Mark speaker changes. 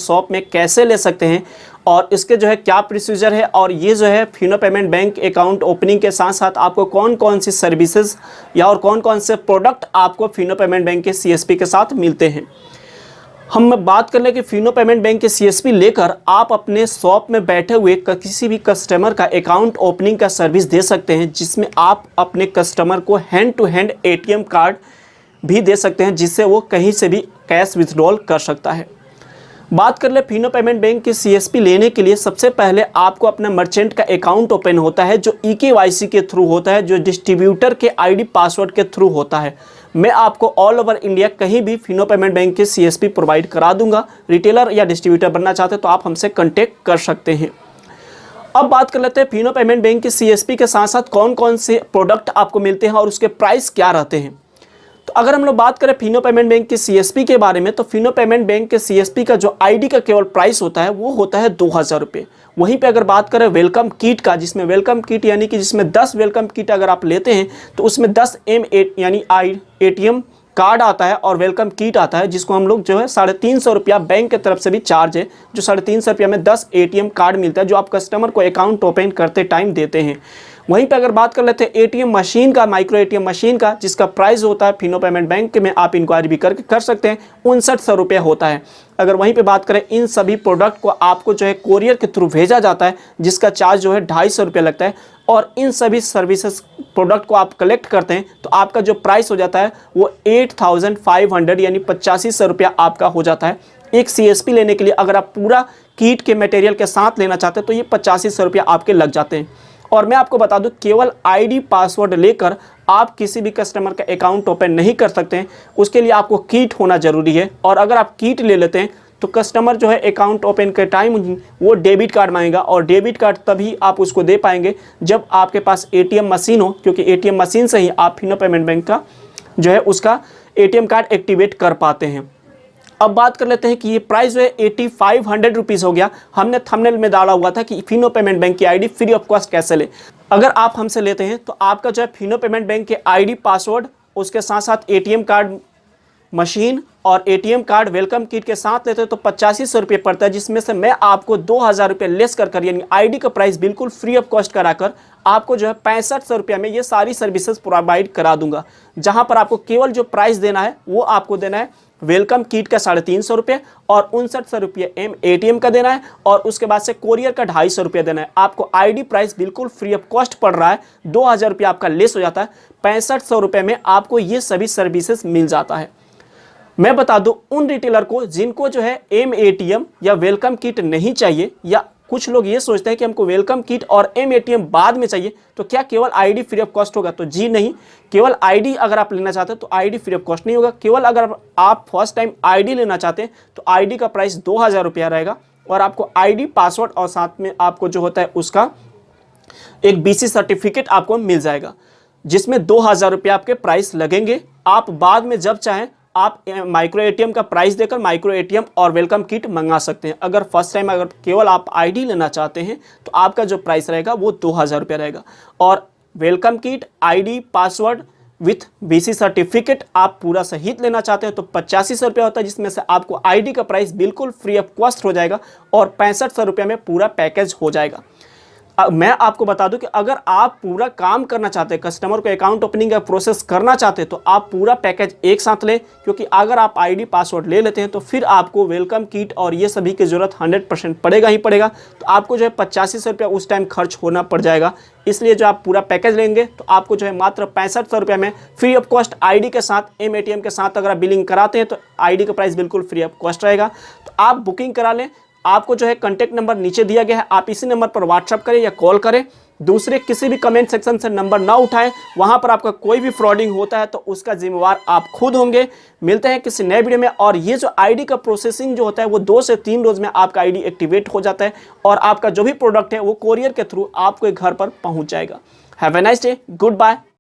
Speaker 1: Shop में कैसे ले सकते हैं और इसके जो है क्या प्रोसीजर है, और ये जो है Fino payment bank account opening के साथ साथ आपको कौन कौन सी सर्विसेज या और कौन कौन से प्रोडक्ट आपको फिनो पेमेंट बैंक के सीएसपी के साथ मिलते हैं। हम बात कर लें कि फिनो पेमेंट बैंक के सीएसपी लेकर आप अपने शॉप में बैठे हुए किसी भी कस्टमर का अकाउंट ओपनिंग का सर्विस दे सकते हैं, जिसमें आप अपने कस्टमर को hand to hand ATM card भी दे सकते हैं, जिससे वो कहीं से भी कैश विथड्रॉल कर सकता है। बात कर ले फिनो पेमेंट बैंक के सीएसपी लेने के लिए सबसे पहले आपको अपना मर्चेंट का अकाउंट ओपन होता है, जो ईकेवाईसी के थ्रू होता है, जो डिस्ट्रीब्यूटर के आईडी पासवर्ड के थ्रू होता है। मैं आपको ऑल ओवर इंडिया कहीं भी फिनो पेमेंट बैंक के सीएसपी प्रोवाइड करा दूंगा। रिटेलर या डिस्ट्रीब्यूटर बनना चाहते हैं तो आप हमसे कॉन्टेक्ट कर सकते हैं। अब बात कर लेते हैं फिनो पेमेंट बैंक के सीएसपी के साथ साथ कौन कौन से प्रोडक्ट आपको मिलते हैं और उसके प्राइस क्या रहते हैं। तो अगर हम लोग बात करें फिनो पेमेंट बैंक के सीएसपी के बारे में, तो फिनो पेमेंट बैंक के सीएसपी का जो आईडी का केवल प्राइस होता है वो होता है 2000 रुपये। वहीं पे अगर बात करें वेलकम किट का, जिसमें वेलकम किट यानी कि जिसमें 10 वेलकम किट अगर आप लेते हैं तो उसमें 10 M8 यानी एटीएम कार्ड आता है और वेलकम किट आता है, जिसको हम लोग जो है 350 रुपया बैंक की तरफ से भी चार्ज है, जो 350 रुपया में 10 एटीएम कार्ड मिलता है, जो आप कस्टमर को अकाउंट ओपन करते टाइम देते हैं। वहीं पे अगर बात कर लेते हैं एटीएम मशीन का, माइक्रो एटीएम मशीन का, जिसका प्राइस होता है फिनो पेमेंट बैंक में आप इंक्वायरी भी करके कर सकते हैं, 5900 रुपये होता है। अगर वहीं पे बात करें इन सभी प्रोडक्ट को आपको जो है कोरियर के थ्रू भेजा जाता है, जिसका चार्ज जो है 250 रुपये लगता है, और इन सभी सर्विसेज प्रोडक्ट को आप कलेक्ट करते हैं तो आपका जो प्राइस हो जाता है वो 8500 यानी 8500 रुपया आपका हो जाता है। एक सीएसपी लेने के लिए अगर आप पूरा किट के मटेरियल के साथ लेना चाहते हैं तो ये 8500 रुपया आपके लग जाते हैं। और मैं आपको बता दूं, केवल आईडी पासवर्ड लेकर आप किसी भी कस्टमर का अकाउंट ओपन नहीं कर सकते हैं, उसके लिए आपको किट होना ज़रूरी है। और अगर आप किट ले लेते हैं तो कस्टमर जो है अकाउंट ओपन के टाइम वो डेबिट कार्ड मांगेगा, और डेबिट कार्ड तभी आप उसको दे पाएंगे जब आपके पास एटीएम मशीन हो, क्योंकि एटीएम मशीन से ही आप फिनो पेमेंट बैंक का जो है उसका एटीएम कार्ड एक्टिवेट कर पाते हैं। अब बात कर लेते हैं कि ये प्राइस जो है 8500 रुपीज़ हो गया। हमने थंबनेल में डाला हुआ था कि फिनो पेमेंट बैंक की आईडी फ्री ऑफ कॉस्ट कैसे ले। अगर आप हमसे लेते हैं तो आपका जो है फिनो पेमेंट बैंक के आईडी पासवर्ड, उसके साथ साथ एटीएम कार्ड मशीन और एटीएम कार्ड वेलकम किट के साथ लेते हैं तो 8500 रुपये पड़ता है, जिसमें से मैं आपको 2000 रुपये लेस कर यानी आईडी का प्राइस बिल्कुल फ्री ऑफ कॉस्ट कराकर आपको जो है 6500 रुपये में ये सारी सर्विसेज प्रोवाइड करा दूंगा। जहां पर आपको केवल जो प्राइस देना है वो आपको देना है वेलकम किट का 350 रुपये और 5900 रुपये एटीएम का देना है, और उसके बाद से कोरियर का 250 रुपये देना है। आपको आईडी प्राइस बिल्कुल फ्री ऑफ कॉस्ट पड़ रहा है, 2000 रुपये आपका लेस हो जाता है, 6500 रुपये में आपको ये सभी सर्विसेज मिल जाता है। मैं बता दूं उन रिटेलर को जिनको जो है एटीएम या वेलकम किट नहीं चाहिए, या कुछ लोग ये सोचते हैं कि हमको वेलकम किट और एटीएम बाद में चाहिए, तो क्या केवल आईडी फ्री ऑफ कॉस्ट होगा? तो जी नहीं, केवल आईडी अगर आप लेना चाहते हैं तो आईडी फ्री ऑफ कॉस्ट नहीं होगा। केवल अगर आप फर्स्ट टाइम आईडी लेना चाहते हैं तो आईडी का प्राइस 2000 रुपया रहेगा, और आपको आईडी पासवर्ड और साथ में आपको जो होता है उसका एक बीसी सर्टिफिकेट आपको मिल जाएगा, जिसमें 2000 रुपया आपके प्राइस लगेंगे। आप बाद में जब चाहें आप माइक्रो एटीएम का प्राइस देकर माइक्रो एटीएम और वेलकम किट मंगा सकते हैं। अगर फर्स्ट टाइम अगर केवल आप आईडी लेना चाहते हैं तो आपका जो प्राइस रहेगा वो 2000 रुपया रहेगा, और welcome kit, ID, password with BC certificate आप पूरा सहित लेना चाहते हैं तो 8500 रुपया होता है, जिसमें से आपको आईडी का प्राइस बिल्कुल फ्री ऑफ कॉस्ट हो जाएगा और 6500 रुपये में पूरा पैकेज हो जाएगा। मैं आपको बता दूं कि अगर आप पूरा काम करना चाहते हैं, कस्टमर को अकाउंट ओपनिंग का प्रोसेस करना चाहते हैं, तो आप पूरा पैकेज एक साथ लें, क्योंकि अगर आप आईडी पासवर्ड ले लेते हैं तो फिर आपको वेलकम किट और ये सभी की ज़रूरत 100% पड़ेगा ही पड़ेगा। तो आपको जो है 8500 रुपया उस टाइम खर्च होना पड़ जाएगा। इसलिए जो आप पूरा पैकेज लेंगे तो आपको जो है मात्र 6500 रुपये में फ्री ऑफ कॉस्ट आईडी के साथ एटीएम के साथ अगर आप बिलिंग कराते हैं तो आईडी का प्राइस बिल्कुल फ्री ऑफ कॉस्ट रहेगा। तो आप बुकिंग करा लें। आपको जो है कॉन्टैक्ट नंबर नीचे दिया गया है, आप इसी नंबर पर व्हाट्सअप करें या कॉल करें। दूसरे किसी भी कमेंट सेक्शन से नंबर ना उठाएं, वहां पर आपका कोई भी फ्रॉडिंग होता है तो उसका जिम्मेवार आप खुद होंगे। मिलते हैं किसी नए वीडियो में। और ये जो आईडी का प्रोसेसिंग जो होता है वो 2 से 3 रोज में आपका आईडी एक्टिवेट हो जाता है, और आपका जो भी प्रोडक्ट है वो कोरियर के थ्रू आपके घर पर पहुंच जाएगा। Have a nice day, good bye.